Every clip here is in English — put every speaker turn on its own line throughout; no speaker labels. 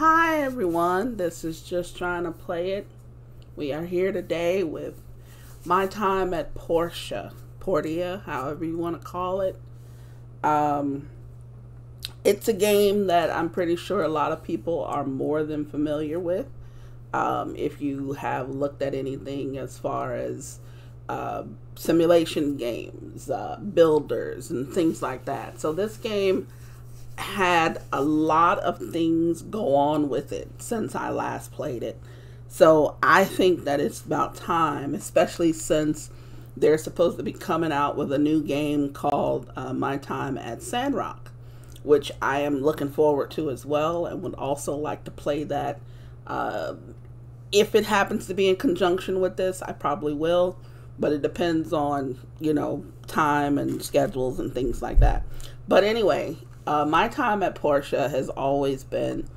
Hi everyone, this is Just Trying to Play It. We are here today with my time at Portia, however you want to call it. It's a game that I'm pretty sure a lot of people are more than familiar with. If you have looked at anything as far as simulation games, builders, and things like that. So this game had a lot of things go on with it since I last played it. So I think that it's about time, especially since they're supposed to be coming out with a new game called My Time at Sandrock, which I am looking forward to as well, and would also like to play that. If it happens to be in conjunction with this, I probably will, but it depends on, time and schedules and things like that. But anyway, My Time at Portia has always been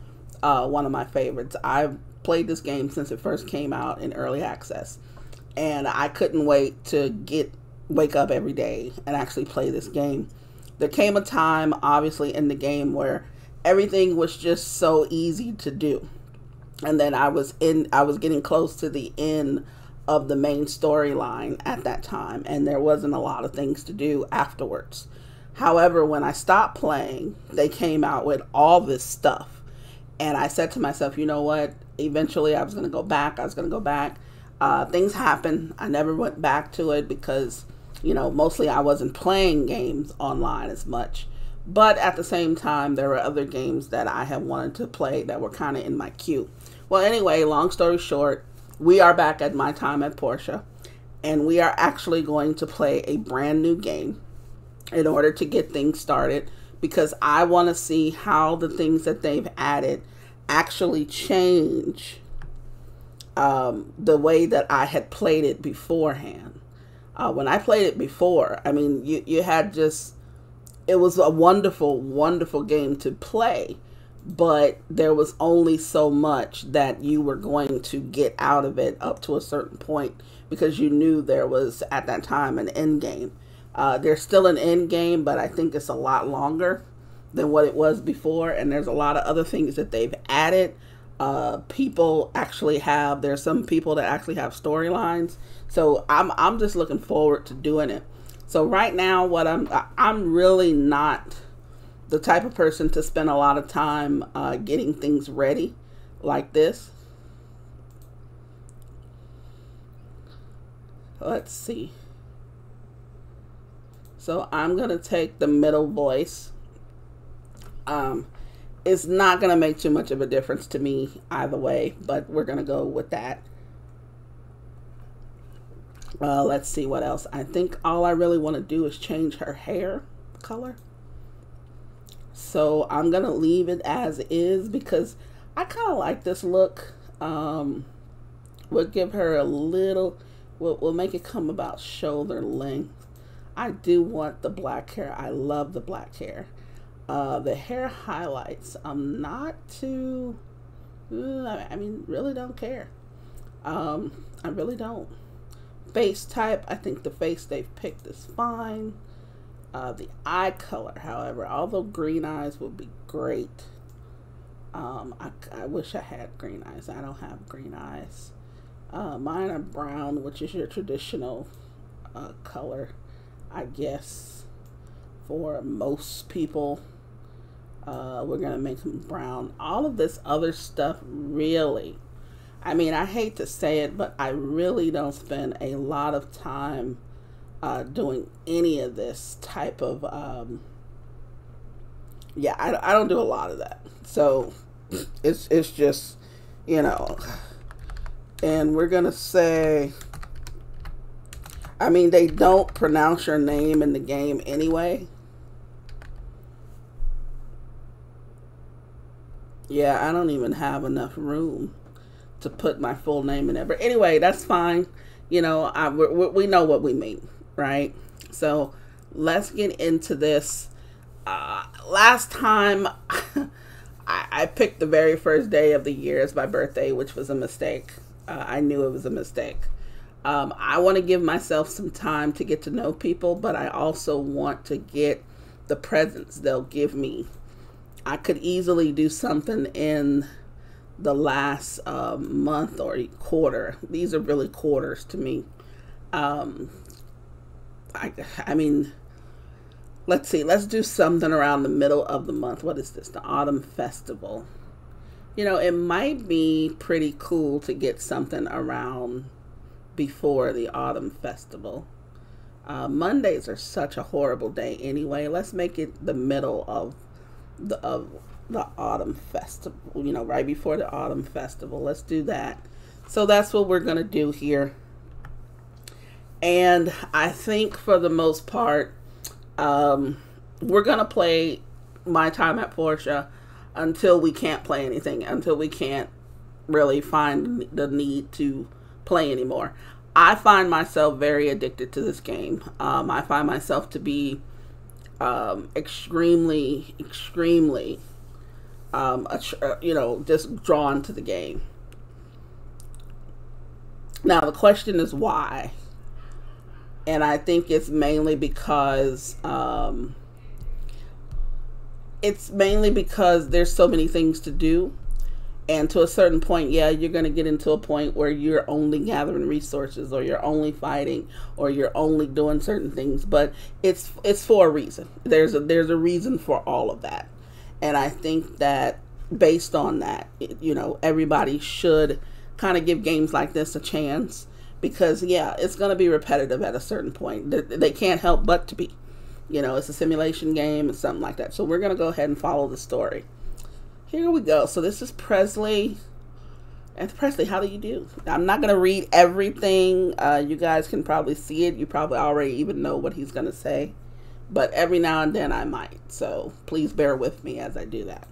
one of my favorites. I've played this game since it first came out in early access, and I couldn't wait to wake up every day and actually play this game. There came a time, obviously, in the game where everything was just so easy to do, and then I was getting close to the end of the main storyline at that time, and there wasn't a lot of things to do afterwards. However, when I stopped playing, they came out with all this stuff. And I said to myself, you know what? Eventually I was going to go back. Things happened. I never went back to it because, mostly I wasn't playing games online as much. But at the same time, there were other games that I had wanted to play that were kind of in my queue. Well, anyway, long story short, we are back at My Time at Portia. And we are actually going to play a brand new game in order to get things started, because I want to see how the things that they've added actually change the way that I had played it beforehand. When I played it before, I mean, you had just, it was a wonderful, wonderful game to play, but there was only so much that you were going to get out of it up to a certain point, because you knew there was, at that time, an end game. There's still an end game, but I think it's a lot longer than what it was before. And there's a lot of other things that they've added. There's some people that actually have storylines. So I'm just looking forward to doing it. So right now, I'm really not the type of person to spend a lot of time getting things ready like this. Let's see. So I'm going to take the middle voice. It's not going to make too much of a difference to me either way, but we're going to go with that. Let's see what else. I think all I really want to do is change her hair color. So I'm going to leave it as is because I kind of like this look. We'll give her a little, we'll make it come about shoulder length. I do want the black hair. I love the black hair. The hair highlights, I'm not too, really don't care. I really don't. Face type, I think the face they've picked is fine. The eye color, however, although green eyes would be great. I wish I had green eyes. I don't have green eyes. Mine are brown, which is your traditional color, I guess, for most people. We're going to make them brown. All of this other stuff, really, I mean, I hate to say it, but I really don't spend a lot of time doing any of this type of, I don't do a lot of that. So it's just, and we're going to say, I mean, they don't pronounce your name in the game anyway. Yeah, I don't even have enough room to put my full name in there. But anyway, that's fine. We know what we mean, right? So let's get into this. Last time, I picked the very first day of the year as my birthday, which was a mistake. I knew it was a mistake. I want to give myself some time to get to know people, but I also want to get the presents they'll give me. I could easily do something in the last month or quarter. These are really quarters to me. Um, I mean, let's see. Let's do something around the middle of the month. What is this? The autumn festival. You know, it might be pretty cool to get something around before the autumn festival. Mondays are such a horrible day anyway. Let's make it the middle of the autumn festival. You know, right before the autumn festival. Let's do that. So that's what we're gonna do here. And I think for the most part, we're gonna play My Time at Portia until we can't play anything, until we can't really find the need to play anymore. I find myself very addicted to this game. I find myself to be extremely, just drawn to the game. Now, the question is why? And I think it's mainly because there's so many things to do. And to a certain point, yeah, you're going to get into a point where you're only gathering resources, or you're only fighting, or you're only doing certain things. But it's for a reason. There's a reason for all of that. And I think that based on that, everybody should kind of give games like this a chance, because yeah, it's going to be repetitive at a certain point. They can't help but to be. It's a simulation game and something like that. So we're going to go ahead and follow the story. Here we go. So this is Presley. And Presley, how do you do? I'm not going to read everything. You guys can probably see it. You probably already even know what he's going to say. But every now and then I might. So please bear with me as I do that.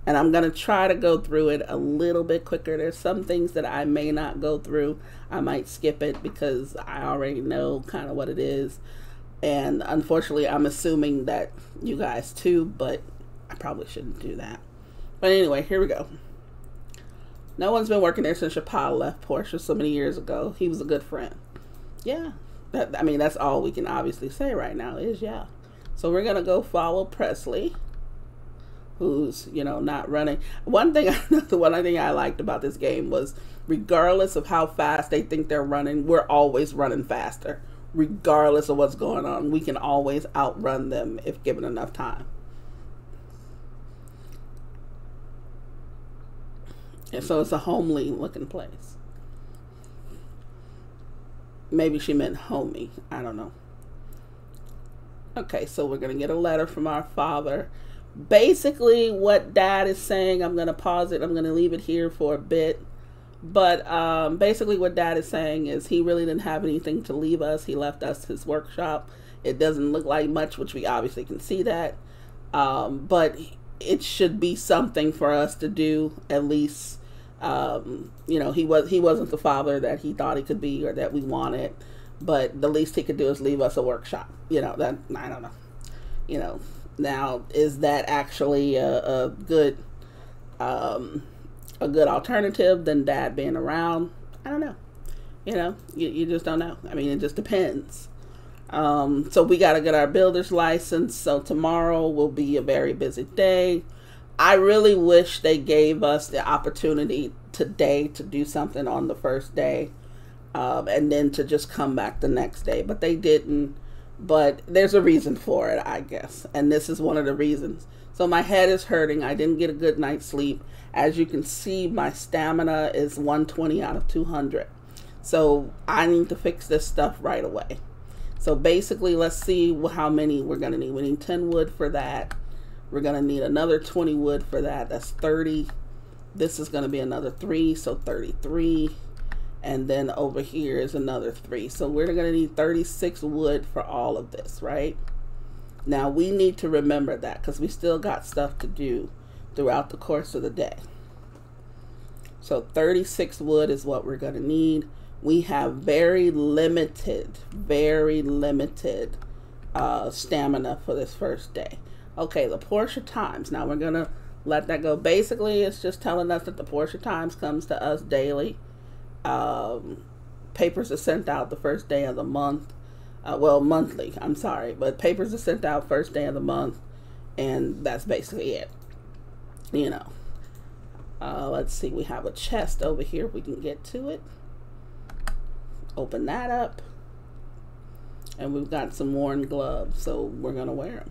And I'm going to try to go through it a little bit quicker. There's some things that I may not go through. I might skip it because I already know kind of what it is. And unfortunately, I'm assuming that you guys too, but I probably shouldn't do that. But anyway, here we go. No one's been working there since your pa left Portia so many years ago. He was a good friend. Yeah. That's all we can obviously say right now is yeah. So we're going to go follow Presley, who's, not running. One thing I liked about this game was, regardless of how fast they think they're running, we're always running faster. Regardless of what's going on, we can always outrun them if given enough time. And so it's a homely looking place. Maybe she meant homey. I don't know. Okay, so we're going to get a letter from our father. Basically, what Dad is saying, I'm going to pause it. I'm going to leave it here for a bit. But basically what Dad is saying is he really didn't have anything to leave us. He left us his workshop. It doesn't look like much, which we obviously can see that. But it should be something for us to do, at least. He wasn't the father that he thought he could be or that we wanted. But the least he could do is leave us a workshop. That, I don't know. Now, is that actually a good alternative than Dad being around? I don't know. You just don't know. It just depends. So we got to get our builder's license. So tomorrow will be a very busy day. I really wish they gave us the opportunity today to do something on the first day, and then to just come back the next day. But they didn't. But there's a reason for it, I guess. And this is one of the reasons. So my head is hurting. I didn't get a good night's sleep. As you can see, my stamina is 120 out of 200. So I need to fix this stuff right away. So basically, let's see how many we're going to need. We need 10 wood for that. We're going to need another 20 wood for that. That's 30. This is going to be another 3, so 33. And then over here is another 3. So we're going to need 36 wood for all of this, right? Now we need to remember that because we still got stuff to do throughout the course of the day. So 36 wood is what we're going to need. We have very limited stamina for this first day. Okay, the Portia Times. Now we're going to let that go. Basically, it's just telling us that the Portia Times comes to us daily. Papers are sent out the first day of the month. Monthly, I'm sorry, but papers are sent out first day of the month. And that's basically it, you know. Let's see, we have a chest over here. We can get to it. Open that up. And we've got some worn gloves, so we're going to wear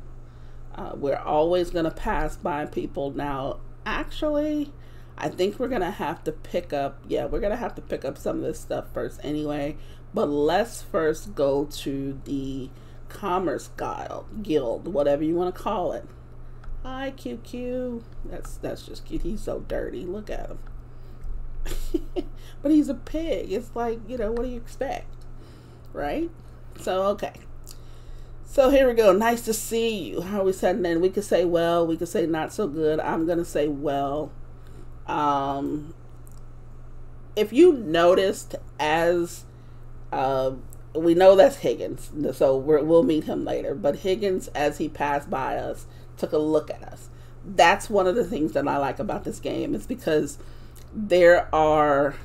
them. We're always going to pass by people. Now, actually, I think we're going to have to pick up, we're going to have to pick up some of this stuff first anyway. But let's first go to the Commerce Guild, whatever you want to call it. Hi, QQ. That's just cute. He's so dirty. Look at him. But he's a pig. It's like, you know, what do you expect? Right? So, okay. So here we go. Nice to see you. How are we setting in? We could say well. We could say not so good. I'm going to say well. If you noticed, as we know that's Higgins, so we'll meet him later. But Higgins, as he passed by us, took a look at us. That's one of the things that I like about this game, is because there are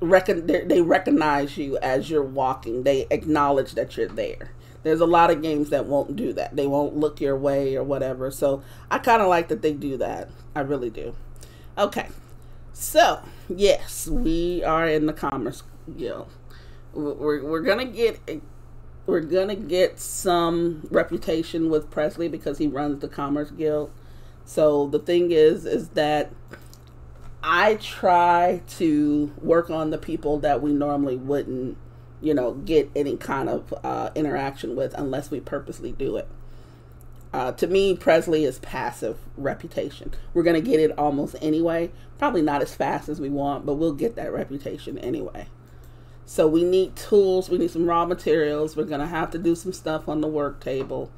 they recognize you as you're walking. They acknowledge that you're there. There's a lot of games that won't do that. They won't look your way or whatever. So I kind of like that they do that. I really do. Okay. So, yes, we are in the Commerce Guild. We're gonna get some reputation with Presley because he runs the Commerce Guild. So the thing is that I try to work on the people that we normally wouldn't, you know, get any kind of interaction with unless we purposely do it. To me, Presley is passive reputation. We're going to get it almost anyway. Probably not as fast as we want, but we'll get that reputation anyway. So we need tools. We need some raw materials. We're going to have to do some stuff on the work table.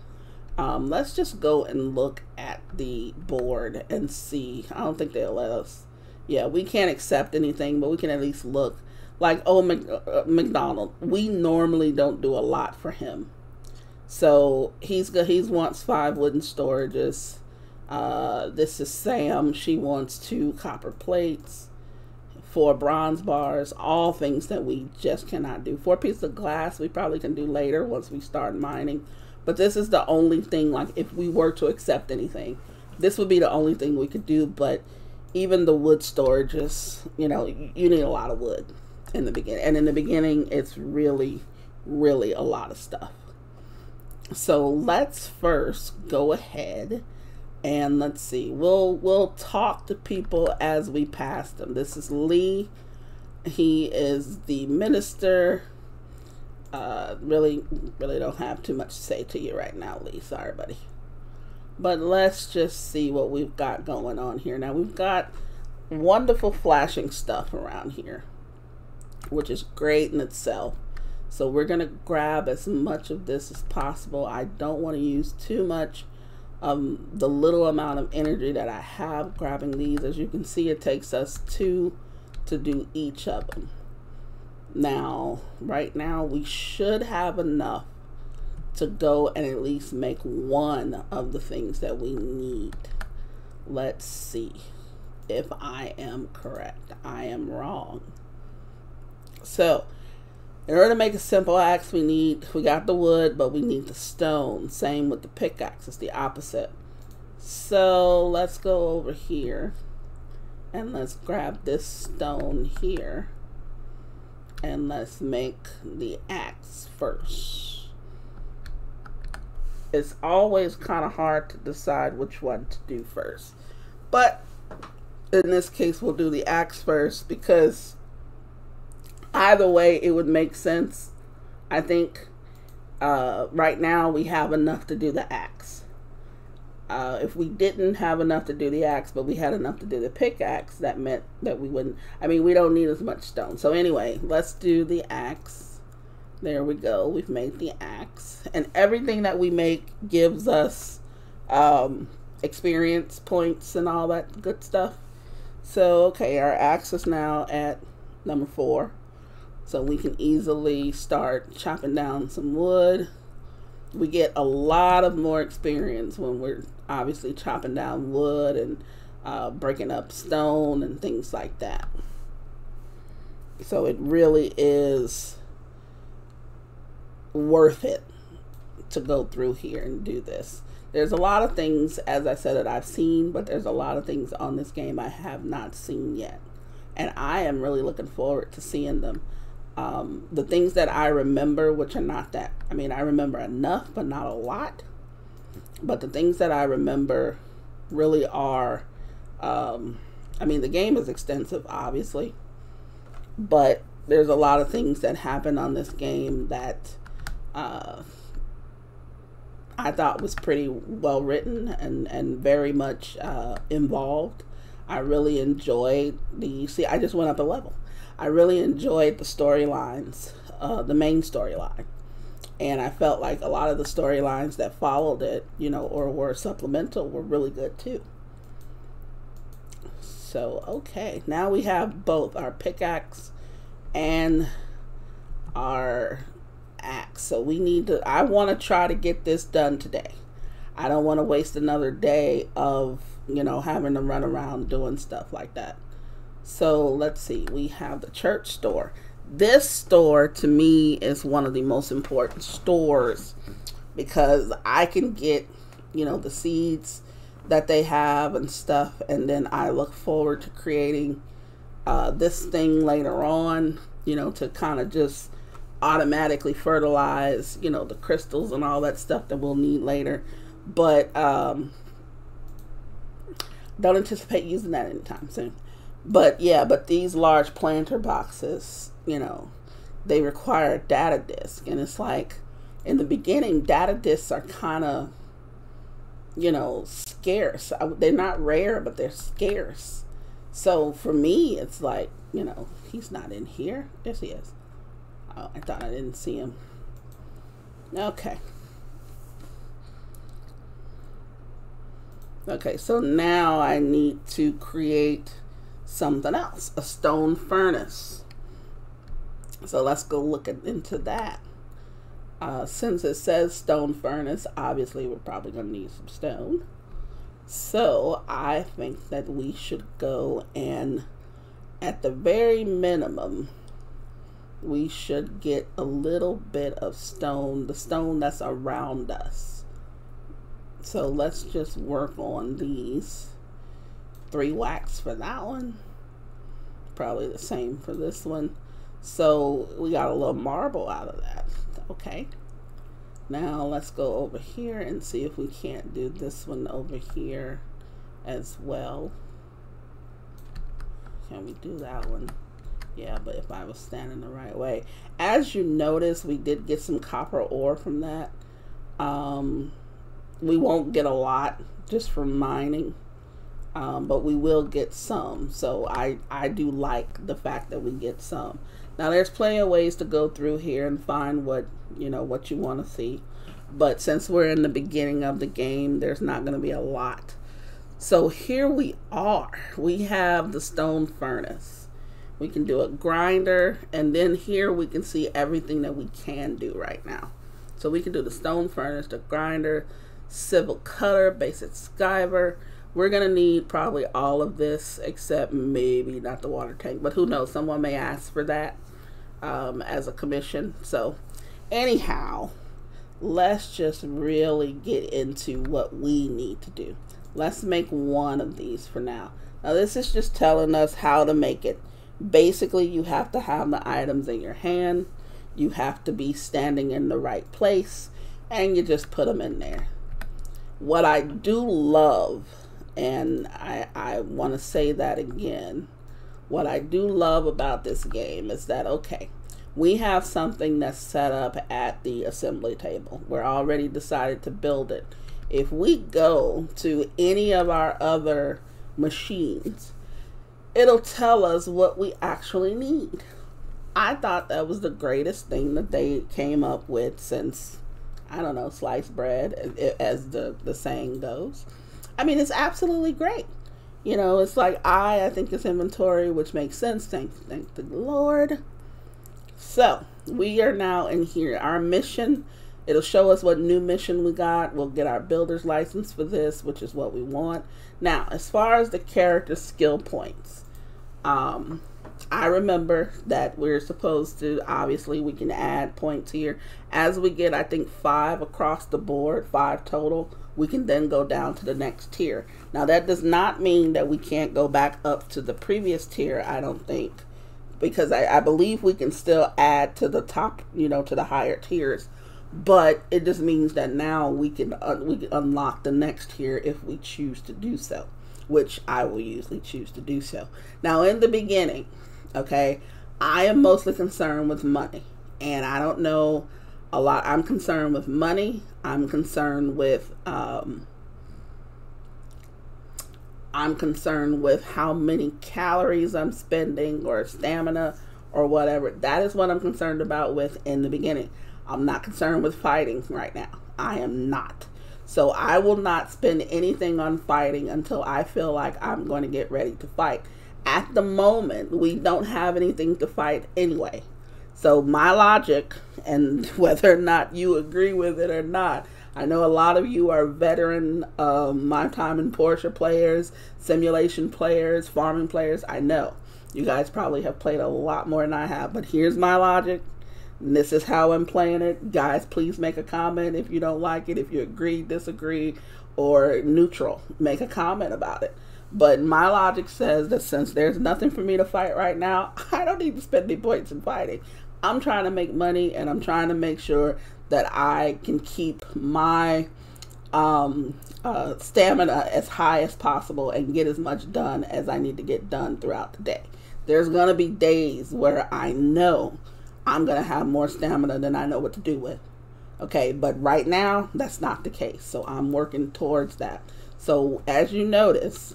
Let's just go and look at the board and see. I don't think they'll let us. Yeah, we can't accept anything, but we can at least look. Like, McDonald, we normally don't do a lot for him. So he wants 5 wooden storages. This is Sam. She wants 2 copper plates, 4 bronze bars, all things that we just cannot do. 4 pieces of glass we probably can do later once we start mining. But this is the only thing, like if we were to accept anything, this would be the only thing we could do. But even the wood storages, you know, you need a lot of wood in the beginning. And in the beginning, it's really, really a lot of stuff. So let's first go ahead and let's see. We'll talk to people as we pass them. This is Lee. He is the minister. Really don't have too much to say to you right now, Lee. Sorry, buddy. But let's just see what we've got going on here. Now, we've got wonderful flashing stuff around here, which is great in itself. So we're going to grab as much of this as possible. I don't want to use too much of the little amount of energy that I have grabbing these. As you can see, it takes us 2 to do each of them. Now, right now, we should have enough to go and at least make one of the things that we need. Let's see if I am correct. I am wrong. So, in order to make a simple axe, we got the wood, but we need the stone. Same with the pickaxe, it's the opposite. So, let's go over here and let's grab this stone here. And let's make the axe first. It's always kind of hard to decide which one to do first. But in this case, we'll do the axe first because either way, it would make sense. I think right now we have enough to do the axe. If we didn't have enough to do the axe, but we had enough to do the pickaxe, that meant that we wouldn't. I mean, we don't need as much stone. So anyway, let's do the axe. There we go. We've made the axe. And everything that we make gives us experience points and all that good stuff. So, okay, our axe is now at number 4. So we can easily start chopping down some wood. We get a lot of more experience when we're obviously chopping down wood and breaking up stone and things like that. So it really is worth it to go through here and do this. There's a lot of things, as I said, that I've seen, but there's a lot of things on this game I have not seen yet. And I am really looking forward to seeing them. The things that I remember, which are not that, I mean, I remember enough, but not a lot. But the things that I remember really are, I mean, the game is extensive, obviously. But there's a lot of things that happen on this game that I thought was pretty well written and very much involved. I really enjoyed I just went up a level. I really enjoyed the storylines, the main storyline. And I felt like a lot of the storylines that followed it, you know, or were supplemental were really good too. So, okay. Now we have both our pickaxe and our axe. So we need to, I want to try to get this done today. I don't want to waste another day of, you know, having to run around doing stuff like that. So let's see. We have the church store. This store to me is one of the most important stores because I can get, you know, the seeds that they have and stuff, and then I look forward to creating this thing later on, you know, to kind of just automatically fertilize, you know, the crystals and all that stuff that we'll need later. But don't anticipate using that anytime soon. But yeah, but these large planter boxes, you know, they require a data disk. And it's like, in the beginning, data disks are kind of, you know, scarce. They're not rare, but they're scarce. So for me, it's like, you know, he's not in here. Yes, he is. Oh, I thought I didn't see him. Okay. Okay, so now I need to create something else, a stone furnace. So let's go look into that. Since it says stone furnace, obviously we're probably going to need some stone. So I think that we should go and, at the very minimum, we should get a little bit of stone, the stone that's around us. So let's just work on these. 3 wax for that one. Probably the same for this one. So we got a little marble out of that. Okay. Now let's go over here and see if we can't do this one over here as well. Can we do that one? Yeah, but if I was standing the right way. As you notice, we did get some copper ore from that. We won't get a lot just from mining. But we will get some. So I do like the fact that we get some. Now there's plenty of ways to go through here and find what, you know, what you want to see. But since we're in the beginning of the game, there's not going to be a lot. So here we are. We have the stone furnace. We can do a grinder, and then here we can see everything that we can do right now. So we can do the stone furnace, the grinder, civil cutter, basic skiver. We're going to need probably all of this, except maybe not the water tank. But who knows? Someone may ask for that as a commission. So anyhow, let's just really get into what we need to do. Let's make one of these for now. Now this is just telling us how to make it. Basically, you have to have the items in your hand. You have to be standing in the right place. And you just put them in there. What I do love, and I want to say that again, what I do love about this game is that, okay, we have something that's set up at the assembly table. We're already decided to build it. If we go to any of our other machines, it'll tell us what we actually need. I thought that was the greatest thing that they came up with since, I don't know, sliced bread, as the saying goes. I mean, it's absolutely great. You know, it's like I think it's inventory, which makes sense. Thank the Lord. So we are now in here. Our mission, it'll show us what new mission we got. We'll get our builder's license for this, which is what we want. Now, as far as the character skill points, I remember that we're supposed to, obviously we can add points here. As we get, I think 5 across the board, 5 total, we can then go down to the next tier. Now that does not mean that we can't go back up to the previous tier, I don't think. Because I believe we can still add to the top, to the higher tiers. But it just means that now we can unlock the next tier if we choose to do so. Which I will usually choose to do so. Now in the beginning, okay, I am mostly concerned with money. And I don't know a lot. I'm concerned with money. I'm concerned with how many calories I'm spending or stamina or whatever. That is what I'm concerned about with in the beginning. I'm not concerned with fighting right now. I am not. So I will not spend anything on fighting until I feel like I'm going to get ready to fight. At the moment, we don't have anything to fight anyway. So my logic, and whether or not you agree with it or not, I know a lot of you are veteran My Time in Portia players, simulation players, farming players. I know. You guys probably have played a lot more than I have, but here's my logic. And this is how I'm playing it. Guys, please make a comment if you don't like it. If you agree, disagree, or neutral, make a comment about it. But my logic says that since there's nothing for me to fight right now, I don't need to spend any points in fighting. I'm trying to make money, and I'm trying to make sure that I can keep my stamina as high as possible and get as much done as I need to get done throughout the day. There's going to be days where I know I'm going to have more stamina than I know what to do with. Okay, but right now, that's not the case. So I'm working towards that. So as you notice,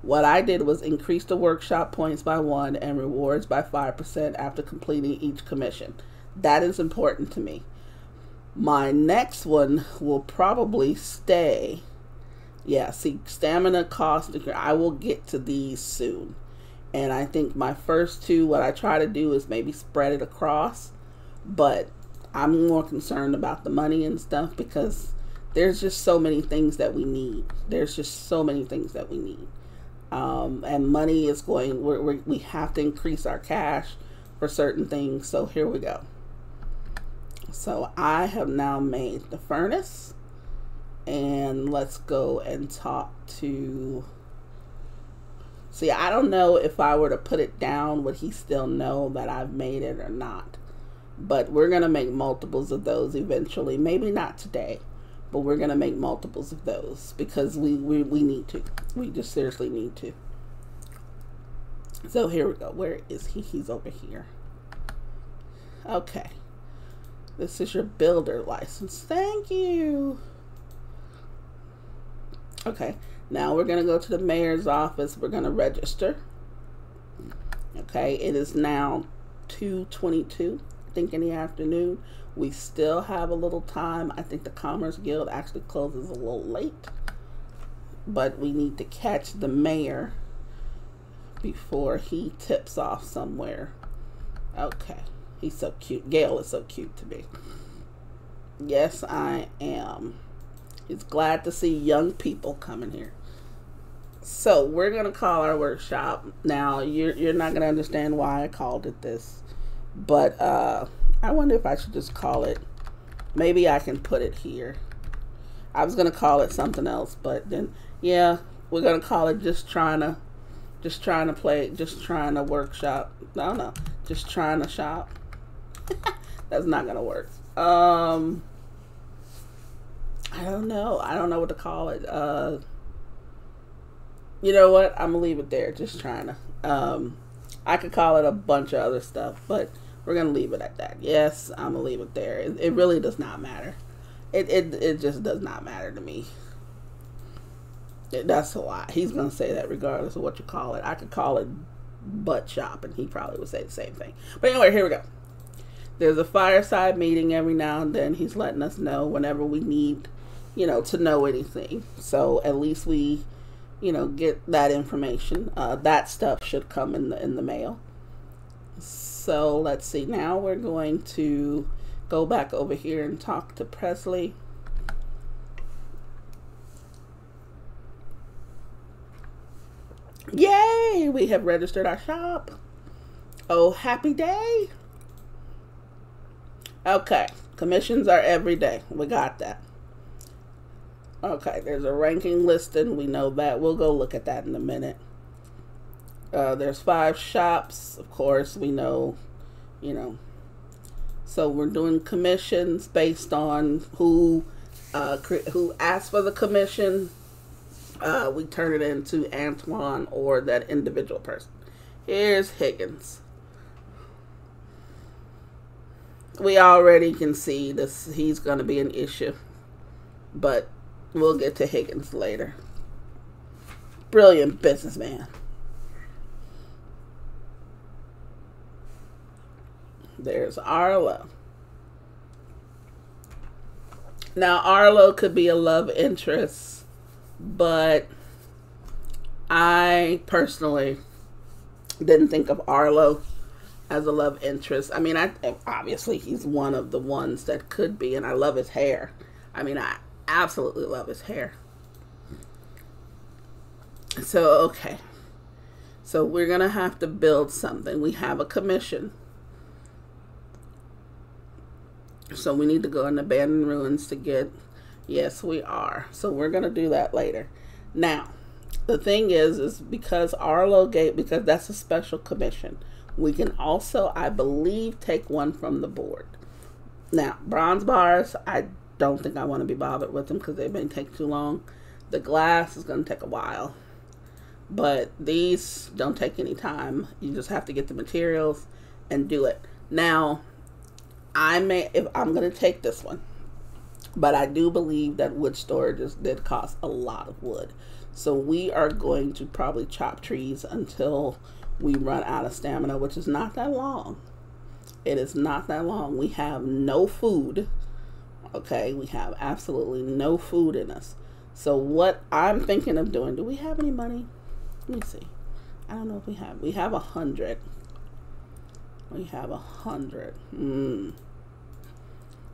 what I did was increase the workshop points by 1 and rewards by 5% after completing each commission. That is important to me. My next one will probably stay. Yeah, see, stamina cost, I will get to these soon. And I think my first 2, what I try to do is maybe spread it across. But I'm more concerned about the money and stuff because there's just so many things that we need. There's just so many things that we need. And money is going, we have to increase our cash for certain things. So here we go. So I have now made the furnace. And let's go and talk to... See, I don't know if I were to put it down, would he still know that I've made it or not? But we're going to make multiples of those eventually. Maybe not today, but we're going to make multiples of those because we need to. We just seriously need to. So here we go. Where is he? He's over here. Okay. This is your builder license. Thank you. Okay. Now we're going to go to the mayor's office. We're going to register. Okay. It is now 2:22, I think, in the afternoon. We still have a little time. I think the Commerce Guild actually closes a little late. But we need to catch the mayor before he tips off somewhere. Okay. He's so cute. Gail is so cute to me. Yes, I am. He's glad to see young people coming here. So we're going to call our workshop. Now, you're not going to understand why I called it this. But I wonder if I should just call it. Maybe I can put it here. I was going to call it something else. But then, yeah, we're going to call it just trying to workshop. No, just trying to shop. That's not going to work. I don't know. I don't know what to call it. You know what? I'm going to leave it there. Just trying to. I could call it a bunch of other stuff, but we're going to leave it at that. Yes, I'm going to leave it there. It really does not matter. It just does not matter to me. That's a lie. He's going to say that regardless of what you call it. I could call it butt shop, and he probably would say the same thing. But anyway, here we go. There's a fireside meeting every now and then. He's letting us know whenever we need, to know anything. So at least we, get that information. That stuff should come in the mail. So let's see. Now we're going to go back over here and talk to Presley. Yay! We have registered our shop. Oh, happy day. Okay, commissions are every day. We got that. Okay, there's a ranking listed. We know that. We'll go look at that in a minute. There's 5 shops. Of course, we know, So we're doing commissions based on who asked for the commission. We turn it into Antoine or that individual person. Here's Higgins. We already can see this. He's going to be an issue, but we'll get to Higgins later. Brilliant businessman. There's Arlo. Now, Arlo could be a love interest, but I personally didn't think of Arlo as a love interest. I mean, obviously he's one of the ones that could be, and I love his hair. I mean, I absolutely love his hair. So, okay. So we're going to have to build something. We have a commission. So we need to go in abandoned ruins to get, yes, we are. So we're going to do that later. Now, the thing is because Arlo because that's a special commission, we can also, I believe, take one from the board. Now, bronze bars, I don't think I want to be bothered with them because they may take too long. The glass is going to take a while. But these don't take any time. You just have to get the materials and do it. Now, if I'm going to take this one, but I do believe that wood storage did cost a lot of wood. So we are going to probably chop trees until we run out of stamina, which is not that long. It is not that long. We have no food. Okay, we have absolutely no food in us. So what I'm thinking of doing, do we have any money? Let me see. I don't know if we have. We have 100. We have 100.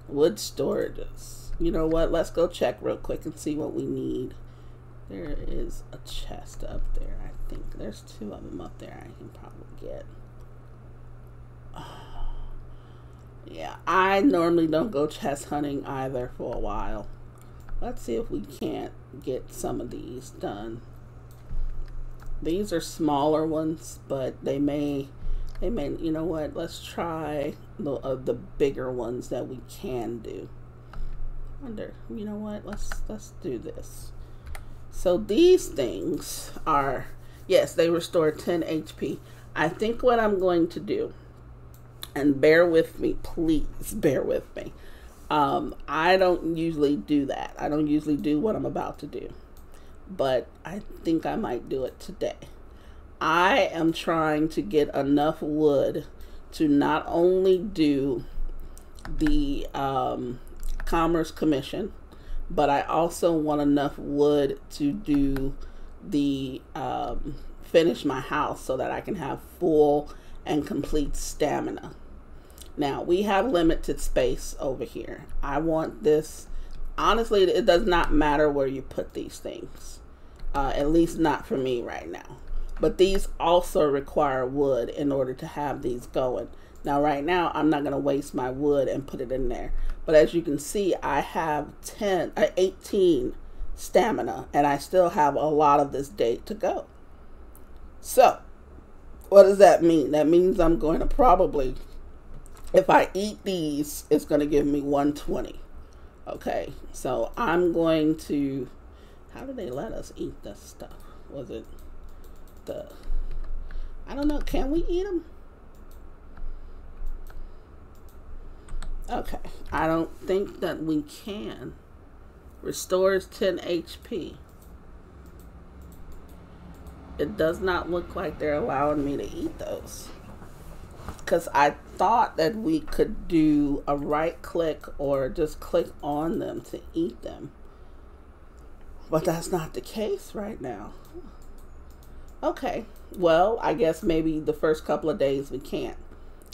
Wood storages. You know what? Let's go check real quick and see what we need. There is a chest up there, I think. There's 2 of them up there I can probably get. Yeah, I normally don't go chest hunting either for a while. Let's see if we can't get some of these done. These are smaller ones, but they may, you know what? Let's try the bigger ones that we can do. You know what? Let's do this. So these things are, yes, they restore 10 HP. I think what I'm going to do, and bear with me, please bear with me. I don't usually do that. I don't usually do what I'm about to do, but I think I might do it today. I am trying to get enough wood to not only do the Commerce Commission, but I also want enough wood to do the finish my house so that I can have full and complete stamina. Now, we have limited space over here. I want this, honestly, it does not matter where you put these things, at least not for me right now. But these also require wood in order to have these going. Now, right now, I'm not going to waste my wood and put it in there. But as you can see, I have 18 stamina, and I still have a lot of this day to go. So, what does that mean? That means I'm going to probably, if I eat these, it's going to give me 120. Okay, so I'm going to, how do they let us eat this stuff? Was it I don't know, can we eat them? Okay, I don't think that we can. Restores 10 HP. It does not look like they're allowing me to eat those. Because I thought that we could do a right click or just click on them to eat them. But that's not the case right now. Okay, well, I guess maybe the first couple of days we can't.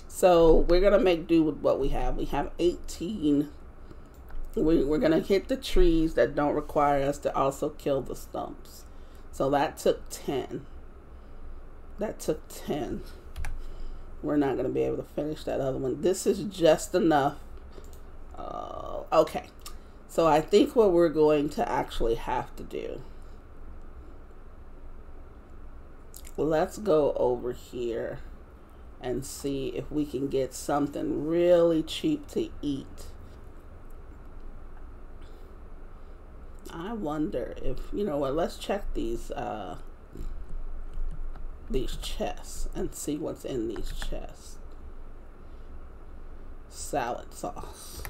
So we're going to make do with what we have. We have 18. We're going to hit the trees that don't require us to also kill the stumps. So that took 10. That took 10. we're not going to be able to finish that other one. This is just enough. Okay. So I think what we're going to actually have to do, let's go over here and see if we can get something really cheap to eat. I wonder if, you know what, let's check these chests and see what's in these chests. Salad sauce.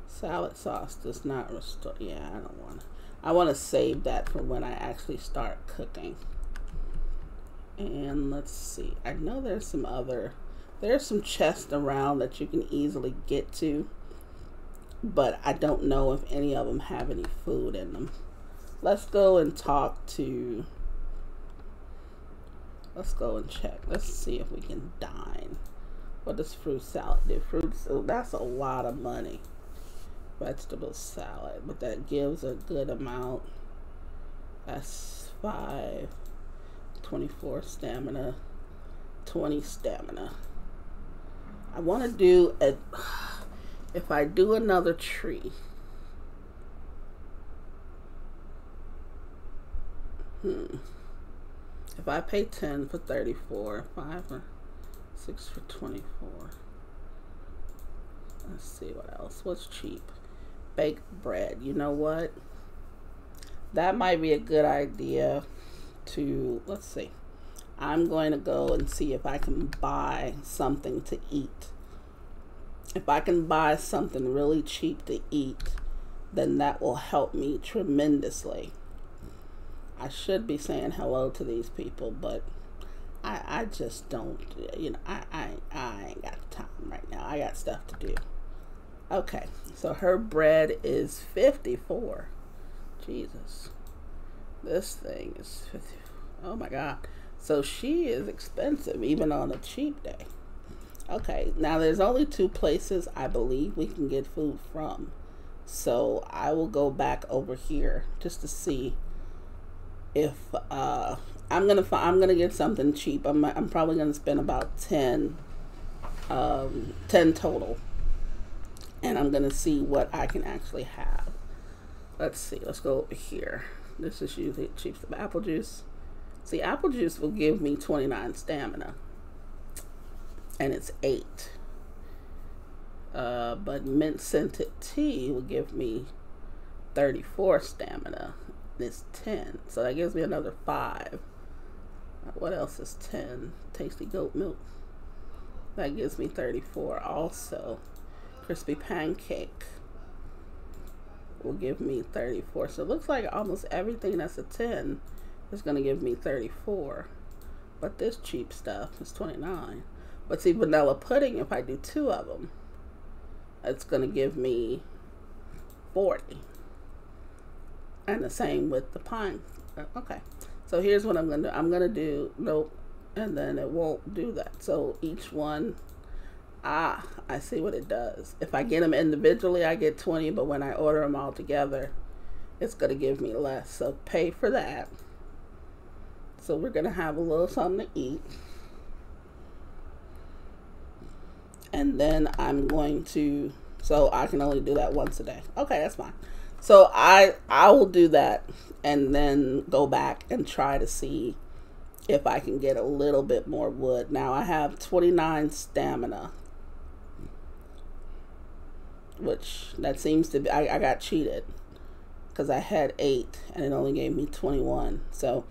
Salad sauce does not restore. Yeah, I don't want to. I want to save that for when I actually start cooking. And let's see. I know there's some chests around that you can easily get to, but I don't know if any of them have any food in them. Let's go and talk to. Let's go and check. Let's see if we can dine. What does fruit salad do? Fruits, oh, that's a lot of money. Vegetable salad, but that gives a good amount. That's 5, 24 stamina, 20 stamina. I want to do a, if I do another tree. If I pay 10 for 34, 5 or 6 for 24. Let's see what else. What's cheap? Baked bread. You know what? That might be a good idea to, let's see. I'm going to go and see if I can buy something to eat. If I can buy something really cheap to eat, then that will help me tremendously. I should be saying hello to these people, but I just don't, you know, I ain't got time right now. I got stuff to do. Okay, so her bread is 54. Jesus. This thing is 50. Oh my God. So she is expensive even on a cheap day. Okay, now there's only 2 places I believe we can get food from. So I will go back over here just to see if I'm gonna get something cheap. I'm probably gonna spend about 10 total, and I'm gonna see what I can actually have. Let's see. Let's go over here. This is usually cheap. Some apple juice. See, apple juice will give me 29 stamina, and it's 8. But mint scented tea will give me 34 stamina. It's 10, so that gives me another 5. What else is 10? Tasty goat milk. That gives me 34 also. Crispy pancake will give me 34. So it looks like almost everything that's a 10 is going to give me 34. But this cheap stuff is 29. But see, vanilla pudding, if I do 2 of them, it's going to give me 40. And the same with the pine. Okay. So here's what I'm going to do. I'm going to do, nope, and then it won't do that. So each one, I see what it does. If I get them individually, I get 20, but when I order them all together, it's going to give me less. So pay for that. So we're going to have a little something to eat. And then I'm going to, so I can only do that once a day. Okay, that's fine. So I will do that and then go back and try to see if I can get a little bit more wood. Now I have 29 stamina, which that seems to be, I got cheated because I had 8 and it only gave me 21. So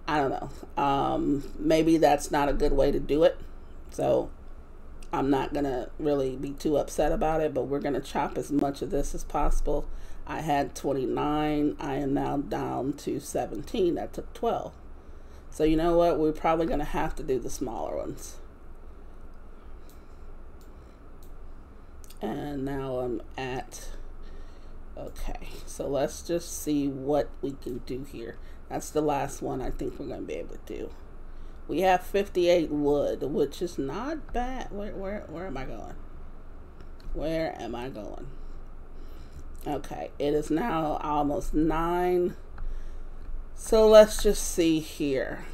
I don't know. Maybe that's not a good way to do it. So I'm not going to really be too upset about it, but we're going to chop as much of this as possible. I had 29. I am now down to 17. That took 12. So you know what? We're probably going to have to do the smaller ones. And now I'm at, okay. So let's just see what we can do here. That's the last one I think we're going to be able to do. We have 58 wood, which is not bad. Where am I going? Where am I going? Okay, it is now almost 9. So let's just see here.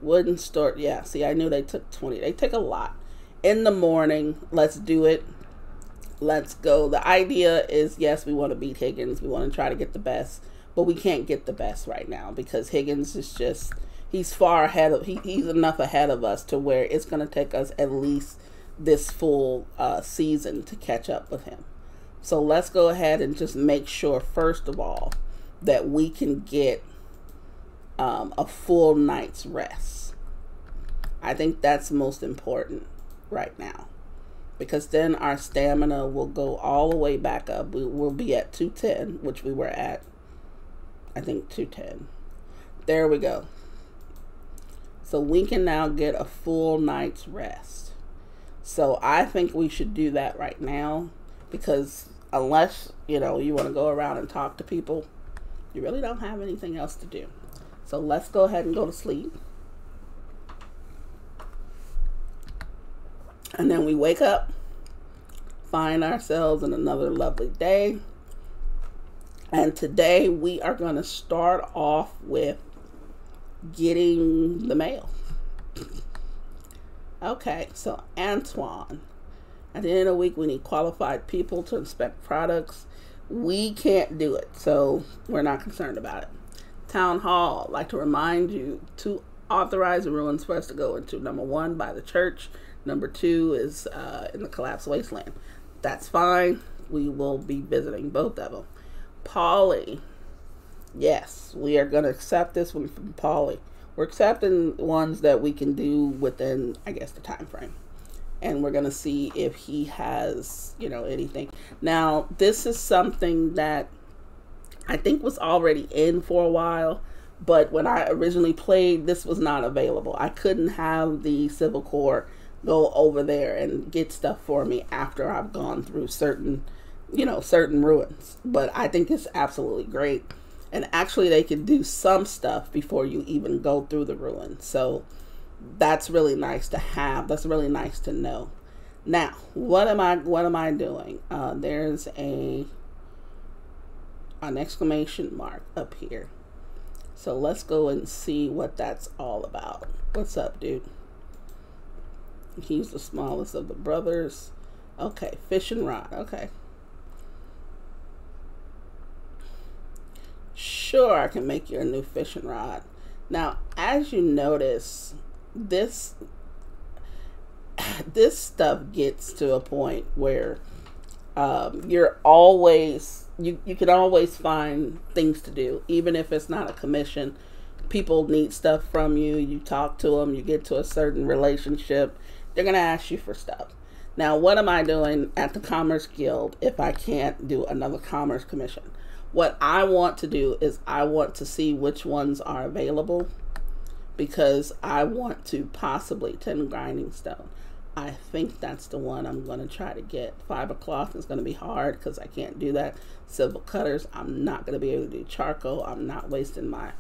Wooden store. Yeah, see, I knew they took 20. They take a lot. In the morning, let's do it. Let's go. The idea is, yes, we want to beat Higgins. We want to try to get the best. But we can't get the best right now because Higgins is just, he's far ahead of, he's enough ahead of us to where it's going to take us at least this full season to catch up with him. So let's go ahead and just make sure, first of all, that we can get a full night's rest. I think that's most important right now, because then our stamina will go all the way back up. We will be at 210, which we were at, I think, 210. There we go. So we can now get a full night's rest. So I think we should do that right now, because unless, you know, you want to go around and talk to people, you really don't have anything else to do. So let's go ahead and go to sleep. And then we wake up, find ourselves in another lovely day. And today we are going to start off with getting the mail. Okay, so Antoine, at the end of the week, we need qualified people to inspect products. We can't do it, so we're not concerned about it. Town Hall, I'd like to remind you to authorize the ruins for us to go into. Number 1, by the church. Number 2 is in the collapsed wasteland. That's fine. We will be visiting both of them. Polly, yes, we are going to accept this one from Polly. We're accepting ones that we can do within, I guess, the time frame. And we're going to see if he has, you know, anything. Now, this is something that I think was already in for a while, but when I originally played, this was not available. I couldn't have the Civil Corps go over there and get stuff for me after I've gone through certain, you know, certain ruins. But I think it's absolutely great. And actually they can do some stuff before you even go through the ruins. So that's really nice to have. That's really nice to know. Now, what am I doing? There's an exclamation mark up here. So let's go and see what that's all about. What's up, dude? He's the smallest of the brothers. Okay, fishing rod. Okay. Sure, I can make you a new fishing rod. Now, as you notice, this stuff gets to a point where you're always, you can always find things to do, even if it's not a commission. People need stuff from you. You talk to them, you get to a certain relationship, they're going to ask you for stuff. Now, what am I doing at the Commerce Guild if I can't do another commerce commission? What I want to do is I want to see which ones are available, because I want to possibly 10 grinding stone. I think that's the one I'm going to try to get. Fiber cloth is going to be hard because I can't do that. Silver cutters, I'm not going to be able to do charcoal. I'm not wasting my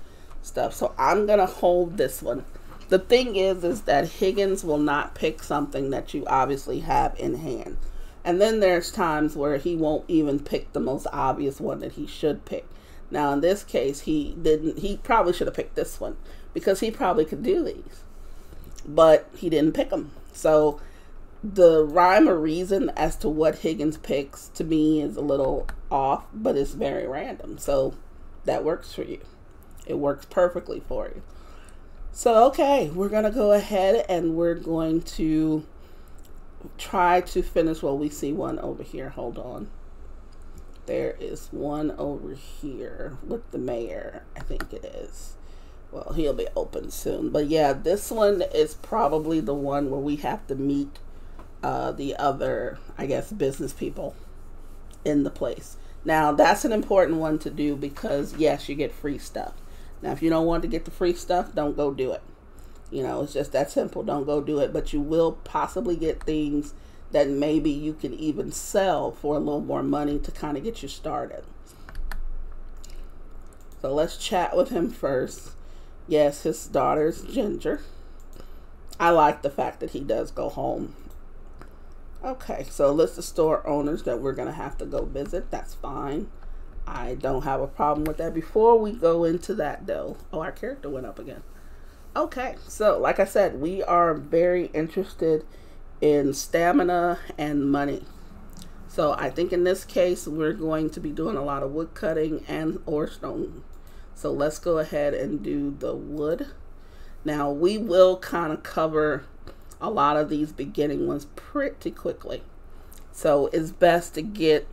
stuff. So I'm going to hold this one. The thing is that Higgins will not pick something that you obviously have in hand. And then there's times where he won't even pick the most obvious one that he should pick. Now, in this case, he didn't. He probably should have picked this one because he probably could do these. But he didn't pick them. So the rhyme or reason as to what Higgins picks to me is a little off, but it's very random. So that works for you. It works perfectly for you. So, okay, we're going to go ahead and we're going to try to finish. Well, we see one over here. Hold on. There is one over here with the mayor. I think it is. Well, he'll be open soon. But yeah, this one is probably the one where we have to meet the other, I guess, business people in the place. Now, that's an important one to do because, yes, you get free stuff. Now, if you don't want to get the free stuff, don't go do it. You know, it's just that simple. Don't go do it. But you will possibly get things that maybe you can even sell for a little more money to kind of get you started. So let's chat with him first. Yes, his daughter's Ginger. I like the fact that he does go home. Okay, so list of store owners that we're going to have to go visit. That's fine. I don't have a problem with that. Before we go into that, though, oh, our character went up again. Okay, so like I said, we are very interested in stamina and money. So I think in this case, we're going to be doing a lot of wood cutting and or stone. So let's go ahead and do the wood. Now we will kind of cover a lot of these beginning ones pretty quickly. So it's best to get,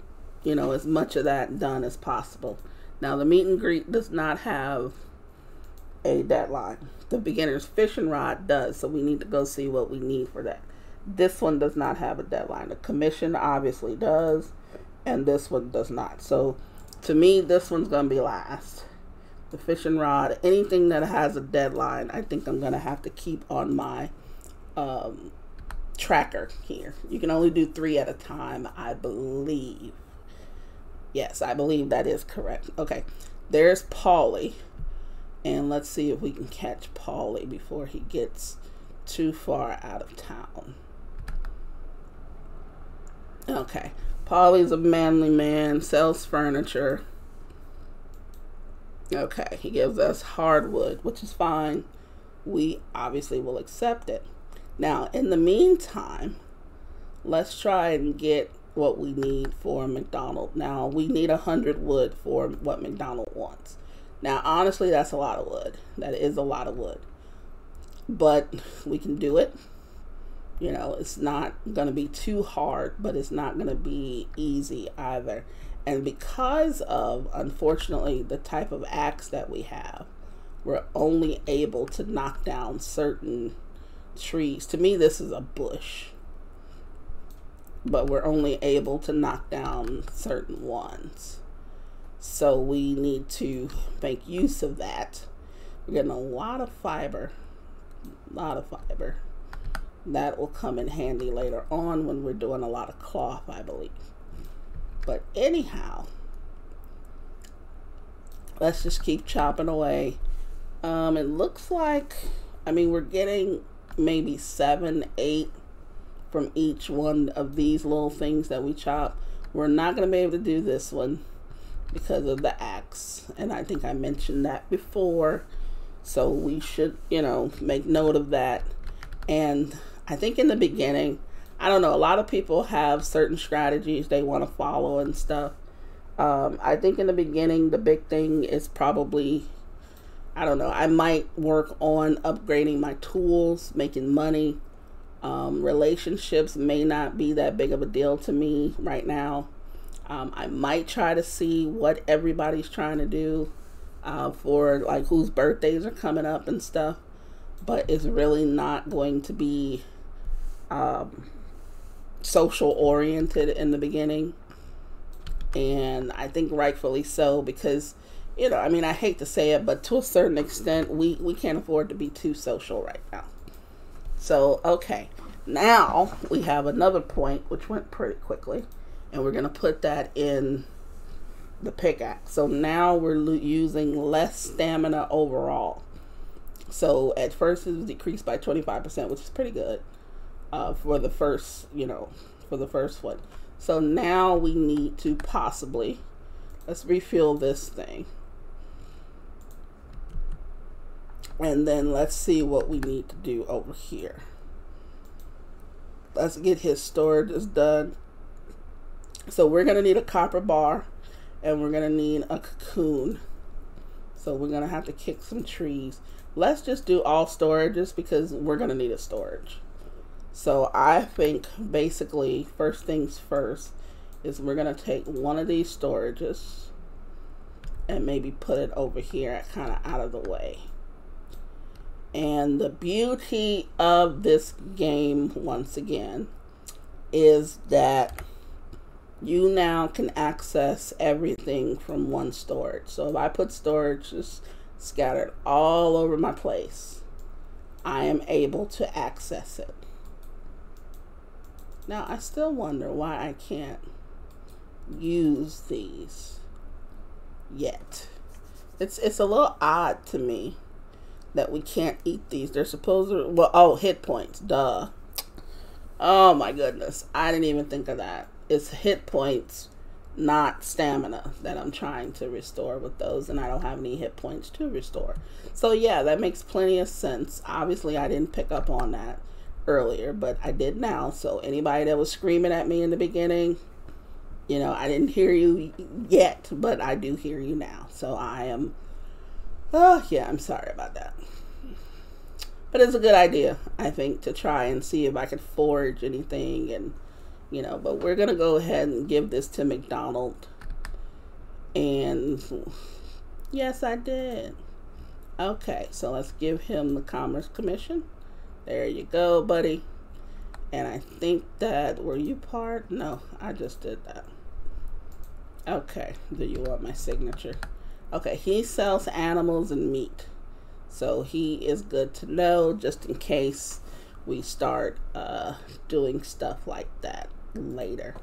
as much of that done as possible. Now the meet and greet does not have a deadline. The beginner's fishing rod does, so we need to go see what we need for that. This one does not have a deadline. The commission obviously does, and this one does not. So to me, this one's going to be last. The fishing rod, anything that has a deadline, I think I'm going to have to keep on my tracker here. You can only do 3 at a time, I believe. Yes, I believe that is correct. Okay, there's Paulie. And let's see if we can catch Paulie before he gets too far out of town. Okay, Paulie's a manly man, sells furniture. Okay, he gives us hardwood, which is fine. We obviously will accept it. Now, in the meantime, let's try and get what we need for McDonald. Now, we need 100 wood for what McDonald wants. Now, honestly, that's a lot of wood. That is a lot of wood. But we can do it. It's not going to be too hard, but it's not going to be easy either. And because of, unfortunately, the type of axe that we have, we're only able to knock down certain trees. To me, this is a bush. But we're only able to knock down certain ones. So we need to make use of that. We're getting a lot of fiber. That will come in handy later on when we're doing a lot of cloth, I believe. But anyhow, let's just keep chopping away. It looks like, we're getting maybe 7, 8 from each one of these little things that we chop. We're not going to be able to do this one because of the axe, and I think I mentioned that before, so we should make note of that. And I think in the beginning, I don't know, a lot of people have certain strategies they want to follow and stuff. I think in the beginning, the big thing is probably, I don't know, I might work on upgrading my tools, making money. Relationships may not be that big of a deal to me right now. I might try to see what everybody's trying to do for like whose birthdays are coming up and stuff, but it's really not going to be social oriented in the beginning. And I think rightfully so, because I hate to say it, but to a certain extent we can't afford to be too social right now. So okay, now we have another point which went pretty quickly, and we're going to put that in the pickaxe. So now we're using less stamina overall. So at first it was decreased by 25%, which is pretty good for the first, for the first one. So now we need to possibly, let's refill this thing. And then let's see what we need to do over here. Let's get his storage done. So we're going to need a copper bar, and we're going to need a cocoon. So we're going to have to kick some trees. Let's just do all storages because we're going to need a storage. So I think basically first things first is we're going to take one of these storages and maybe put it over here kind of out of the way. And the beauty of this game, once again, is that you now can access everything from one storage. So if I put storage just scattered all over my place, I am able to access it. Now, I still wonder why I can't use these yet. It's a little odd to me that we can't eat these. They're supposed to, well, oh, hit points, duh. Oh my goodness, I didn't even think of that. It's hit points not stamina that I'm trying to restore with those, and I don't have any hit points to restore. So yeah, that makes plenty of sense. Obviously I didn't pick up on that earlier, but I did now. So anybody that was screaming at me in the beginning, you know, I didn't hear you yet, but I do hear you now. So I am, oh yeah, I'm sorry about that. But it's a good idea, I think, to try and see if I could forge anything, and you know, but we're gonna go ahead and give this to McDonald. And yes, I did. Okay, so let's give him the Commerce Commission. There you go, buddy. And I think that, were you part? No, I just did that. Okay, do you want my signature? Okay, he sells animals and meat. So he is good to know, just in case we start doing stuff like that later.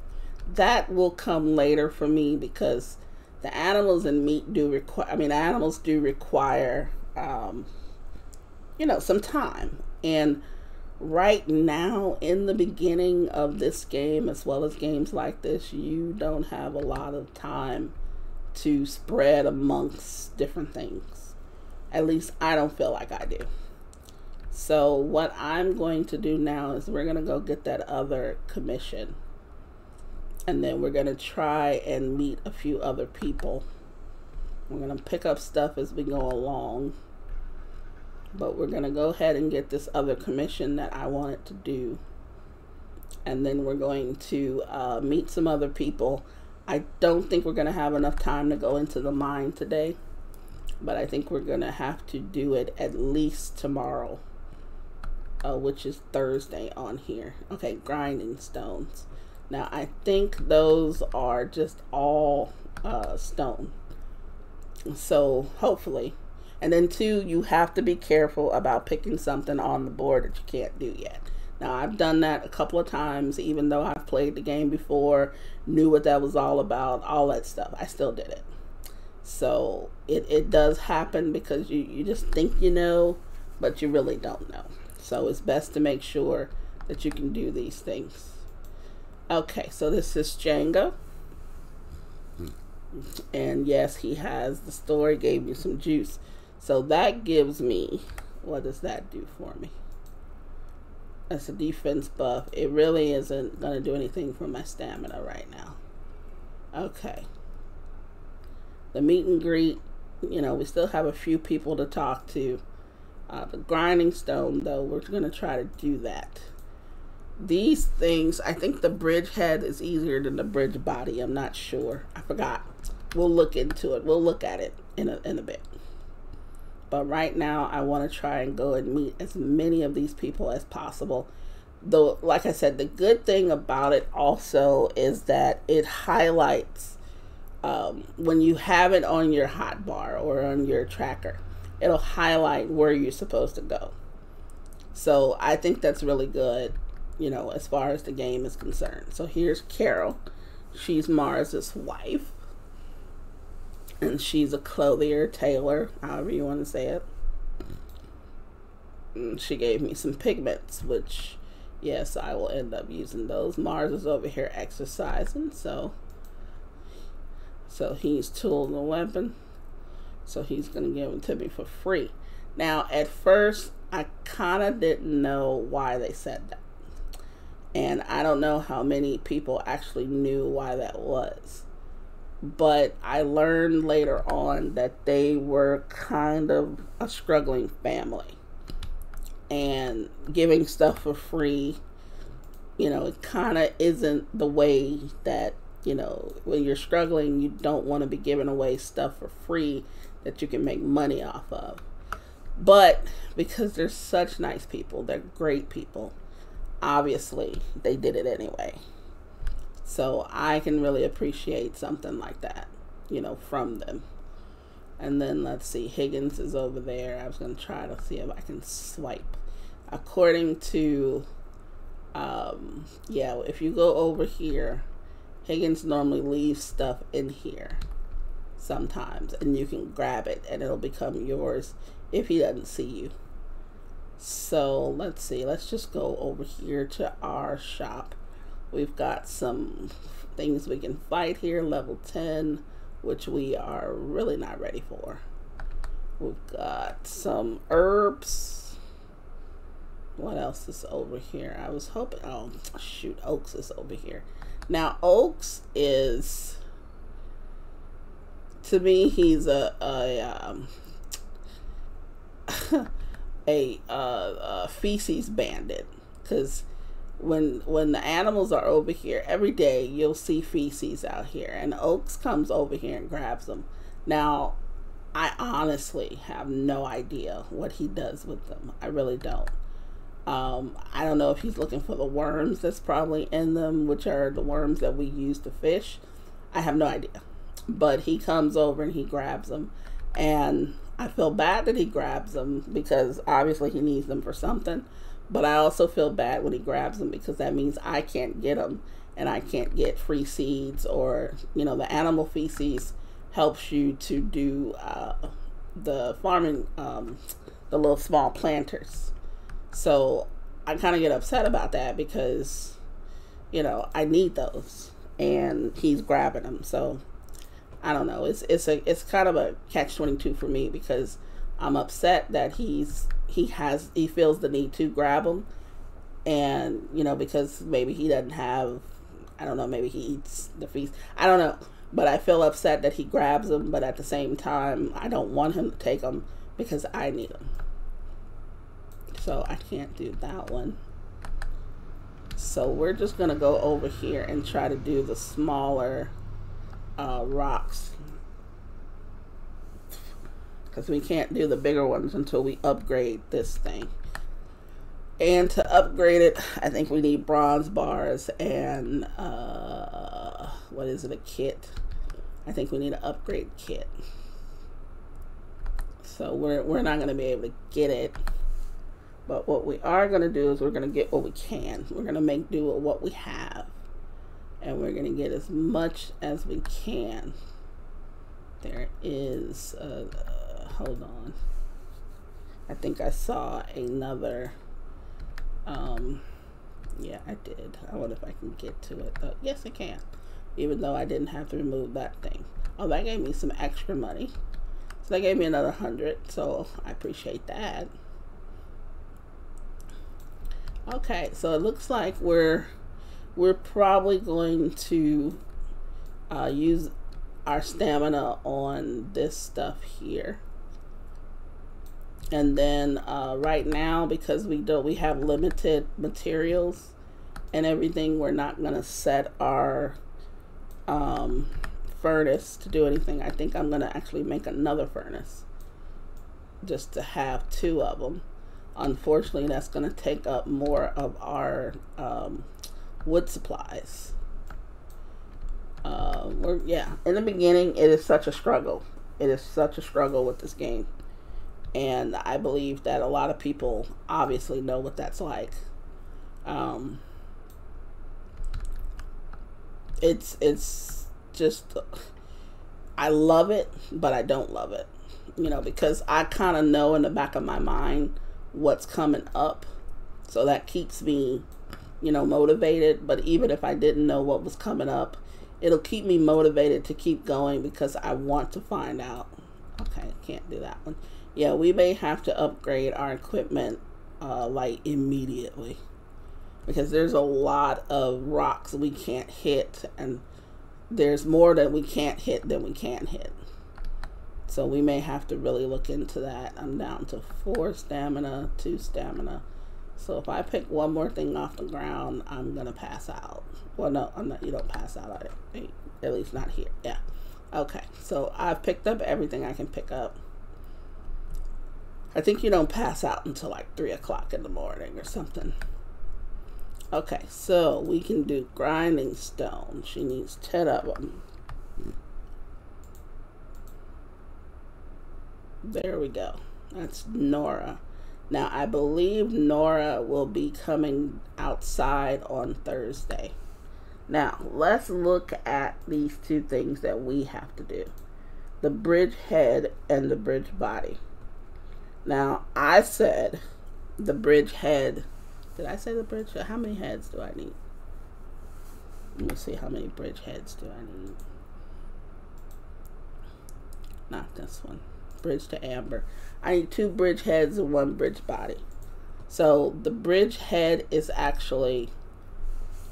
That will come later for me, because the animals and meat do require, animals do require, you know, some time. And right now, in the beginning of this game, as well as games like this, you don't have a lot of time to spread amongst different things. At least I don't feel like I do. So what I'm going to do now is we're going to go get that other commission. And then we're going to try and meet a few other people. We're going to pick up stuff as we go along. But we're going to go ahead and get this other commission that I wanted to do. And then we're going to meet some other people. I don't think we're going to have enough time to go into the mine today. But I think we're going to have to do it at least tomorrow, which is Thursday on here. Okay, grinding stones. Now, I think those are just all stone. So, hopefully. And then, two, you have to be careful about picking something on the board that you can't do yet. Now, I've done that a couple of times, even though I've played the game before, knew what that was all about, all that stuff. I still did it. So it does happen, because you just think you know, but you really don't know. So it's best to make sure that you can do these things. Okay, so this is Django. And yes, he has the story, gave me some juice. So that gives me, what does that do for me? That's a defense buff. It really isn't going to do anything for my stamina right now. Okay. The meet and greet, you know, we still have a few people to talk to. The grinding stone, though, we're going to try to do that. These things, I think the bridge head is easier than the bridge body. I'm not sure. I forgot. We'll look into it. We'll look at it in a bit. But right now, I want to try and go and meet as many of these people as possible. Though, like I said, the good thing about it also is that it highlights, when you have it on your hotbar or on your tracker, it'll highlight where you're supposed to go. So I think that's really good, you know, as far as the game is concerned. So here's Carol. She's Mars's wife. And she's a clothier, tailor, however you want to say it. And she gave me some pigments, which, yes, I will end up using those. Mars is over here exercising, so he's tools and weapon. So he's going to give them to me for free. Now, at first, I kind of didn't know why they said that. And I don't know how many people actually knew why that was. But I learned later on that they were kind of a struggling family. And giving stuff for free, you know, it kind of isn't the way that, you know, when you're struggling, you don't want to be giving away stuff for free that you can make money off of. But because they're such nice people, they're great people, obviously they did it anyway. So I can really appreciate something like that, you know, from them. And then let's see, Higgins is over there. I was going to try to see if I can swipe. According to, yeah, if you go over here, Higgins normally leaves stuff in here sometimes. And you can grab it and it'll become yours if he doesn't see you. So let's see, let's just go over here to our shop. We've got some things we can fight here, level 10, which we are really not ready for. We've got some herbs. What else is over here? I was hoping, oh shoot, Oaks is over here. Now Oaks is, to me, he's a feces bandit, because when the animals are over here every day, you'll see feces out here, and Oaks comes over here and grabs them. Now I honestly have no idea what he does with them. I really don't. I don't know if he's looking for the worms that's probably in them, which are the worms that we use to fish. I have no idea. But he comes over and he grabs them. And I feel bad that he grabs them, because obviously he needs them for something. But I also feel bad when he grabs them, because that means I can't get them. And I can't get free seeds, or, you know, the animal feces helps you to do the farming, the little small planters. So I kind of get upset about that, because, you know, I need those, and he's grabbing them. So I don't know. It's kind of a catch-22 for me, because I'm upset that he feels the need to grab them, and, you know, because maybe he doesn't have, I don't know, maybe he eats the feast. I don't know. But I feel upset that he grabs them, but at the same time, I don't want him to take them, because I need them. So I can't do that one. So we're just going to go over here and try to do the smaller rocks, because we can't do the bigger ones until we upgrade this thing. And to upgrade it, I think we need bronze bars and what is it, a kit? I think we need an upgrade kit. So we're not going to be able to get it, but what we are going to do is we're going to get what we can. We're going to make do with what we have, and we're going to get as much as we can. There is hold on, I think I saw another yeah, I did. I wonder if I can get to it. Yes, I can, even though I didn't have to remove that thing. Oh, that gave me some extra money, so that gave me another 100, so I appreciate that. Okay, so it looks like we're probably going to use our stamina on this stuff here. And then right now, because we have limited materials and everything, we're not going to set our furnace to do anything. I think I'm going to actually make another furnace just to have 2 of them. Unfortunately, that's going to take up more of our wood supplies. Yeah, in the beginning, it is such a struggle. It is such a struggle with this game. And I believe that a lot of people obviously know what that's like. It's just, I love it, but I don't love it. You know, because I kind of know in the back of my mind what's coming up. So that keeps me, you know, motivated. But even if I didn't know what was coming up, it'll keep me motivated to keep going, because I want to find out. Okay, can't do that one. Yeah, we may have to upgrade our equipment like immediately, because there's a lot of rocks we can't hit, and there's more that we can't hit than we can hit. So we may have to really look into that. I'm down to 4 stamina, 2 stamina. So if I pick one more thing off the ground, I'm gonna pass out. Well, no, I'm not. You don't pass out, at least not here. Yeah. Okay, so I've picked up everything I can pick up. I think you don't pass out until like 3 o'clock in the morning or something. Okay, so we can do grinding stone. She needs 10 of them. There we go. That's Nora. Now, I believe Nora will be coming outside on Thursday. Now, let's look at these 2 things that we have to do. The bridge head and the bridge body. Now, I said the bridge head. Did I say the bridge? How many heads do I need? Let me see, how many bridge heads do I need? Not this one. Bridge to amber. I need 2 bridge heads and 1 bridge body. So the bridge head is actually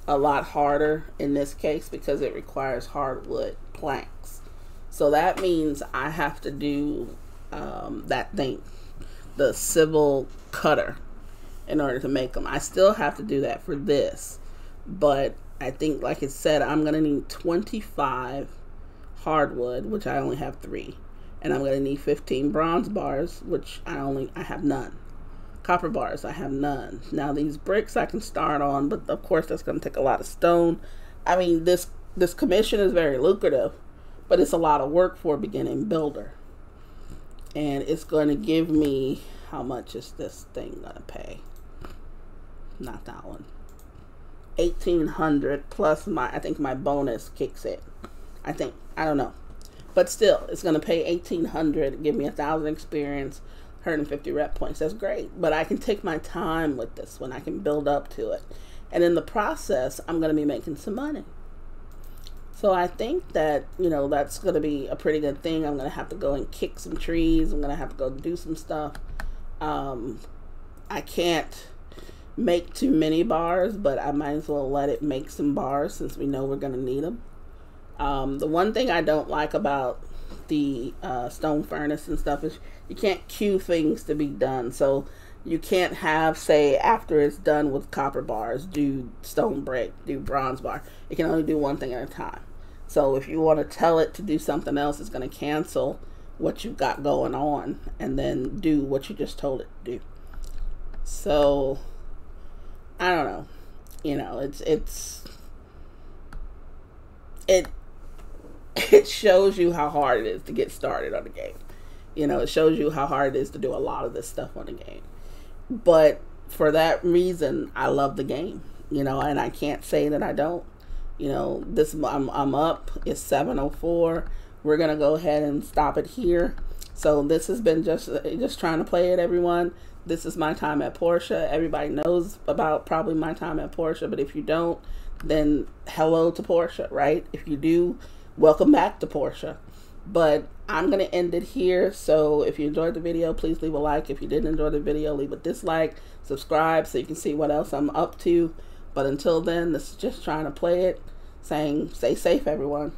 a lot harder in this case because it requires hardwood planks. So that means I have to do that thing, the civil cutter, in order to make them. I still have to do that for this, but I think, like it said, I'm gonna need 25 hardwood, which I only have 3, and I'm gonna need 15 bronze bars, which I have none. Copper bars, I have none. Now these bricks I can start on, but of course that's gonna take a lot of stone. I mean, this commission is very lucrative, but it's a lot of work for a beginning builder. And it's going to give me, how much is this thing going to pay? Not that one. 1,800 plus I think my bonus kicks it. I don't know. But still, it's going to pay 1,800, give me 1,000 experience, 150 rep points. That's great. But I can take my time with this one. I can build up to it. And in the process, I'm going to be making some money. So I think that, that's going to be a pretty good thing. I'm going to have to go and kick some trees. I'm going to have to go do some stuff. I can't make too many bars, but I might as well let it make some bars since we know we're going to need them. The one thing I don't like about the stone furnace and stuff is you can't queue things to be done. So you can't have, say, after it's done with copper bars, do stone brick, do bronze bar. It can only do one thing at a time. So if you want to tell it to do something else, it's going to cancel what you've got going on and then do what you just told it to do. So I don't know. It shows you how hard it is to get started on the game. It shows you how hard it is to do a lot of this stuff on the game. But for that reason, I love the game, and I can't say that I don't. I'm up. It's 7:04. We're gonna go ahead and stop it here. So this has been just trying to play it, everyone. This is my time at Portia. Everybody knows about probably my time at Portia, but if you don't, then hello to Portia, right? If you do, welcome back to Portia. But I'm going to end it here. So if you enjoyed the video, please leave a like. If you didn't enjoy the video, leave a dislike. Subscribe so you can see what else I'm up to. But until then, this is just trying to play it, saying stay safe, everyone.